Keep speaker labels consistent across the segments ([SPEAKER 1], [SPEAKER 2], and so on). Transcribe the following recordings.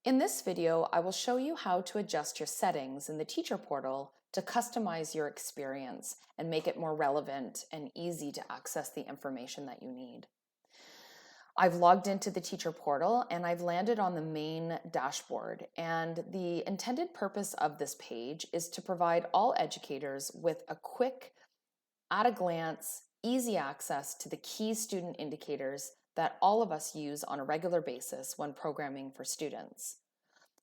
[SPEAKER 1] In this video, I will show you how to adjust your settings in the teacher portal to customize your experience and make it more relevant and easy to access the information that you need. I've logged into the teacher portal and I've landed on the main dashboard, and the intended purpose of this page is to provide all educators with a quick, at a glance, easy access to the key student indicators that all of us use on a regular basis when programming for students.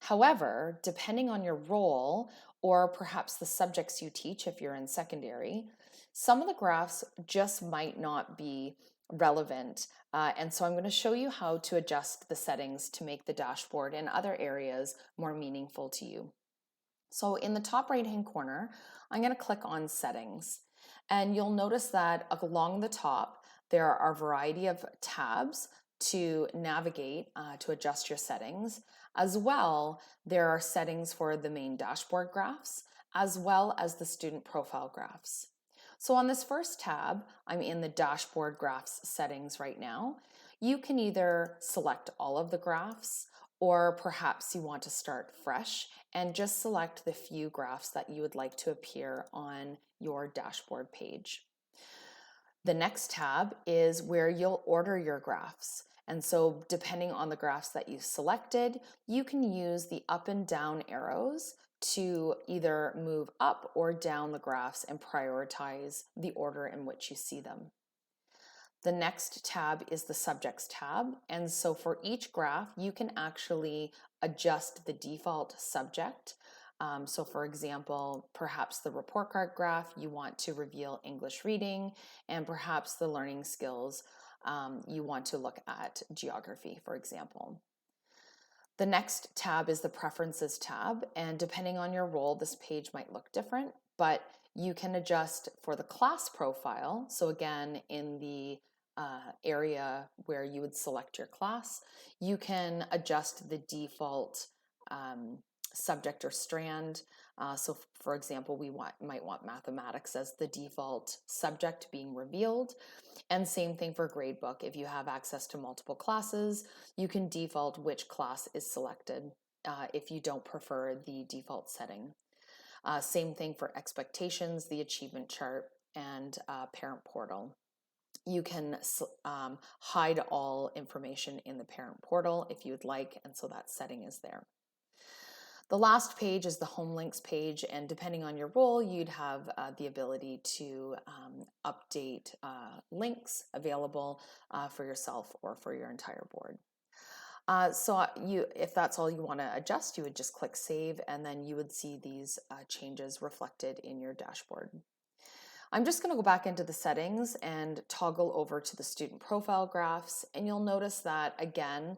[SPEAKER 1] However, depending on your role or perhaps the subjects you teach if you're in secondary, some of the graphs just might not be relevant. And so I'm going to show you how to adjust the settings to make the dashboard and other areas more meaningful to you. So in the top right hand corner, I'm going to click on settings, and you'll notice that along the top there are a variety of tabs to navigate to adjust your settings. As well, there are settings for the main dashboard graphs as well as the student profile graphs. So on this first tab, I'm in the dashboard graphs settings right now. You can either select all of the graphs, or perhaps you want to start fresh and just select the few graphs that you would like to appear on your dashboard page. The next tab is where you'll order your graphs. And so depending on the graphs that you selected, you can use the up and down arrows to either move up or down the graphs and prioritize the order in which you see them. The next tab is the subjects tab, and so for each graph you can actually adjust the default subject. So for example, perhaps the report card graph, you want to reveal English reading, and perhaps the learning skills, you want to look at geography, for example. The next tab is the preferences tab, and depending on your role, this page might look different, but you can adjust for the class profile. So again, in the area where you would select your class, you can adjust the default subject or strand. So for example, we might want mathematics as the default subject being revealed. And same thing for gradebook. If you have access to multiple classes, you can default which class is selected if you don't prefer the default setting. Same thing for expectations, the achievement chart, and parent portal. You can hide all information in the parent portal if you'd like, and so that setting is there. The last page is the home links page, and depending on your role, you'd have the ability to update links available for yourself or for your entire board. If that's all you want to adjust, you would just click save, and then you would see these changes reflected in your dashboard. I'm just going to go back into the settings and toggle over to the student profile graphs, and you'll notice that again,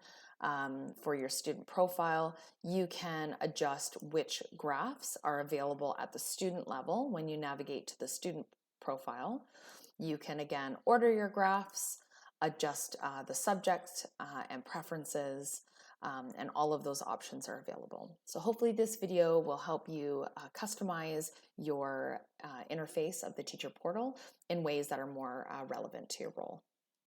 [SPEAKER 1] for your student profile, you can adjust which graphs are available at the student level when you navigate to the student profile. You can again order your graphs, adjust the subject and preferences, and all of those options are available. So hopefully this video will help you customize your interface of the teacher portal in ways that are more relevant to your role.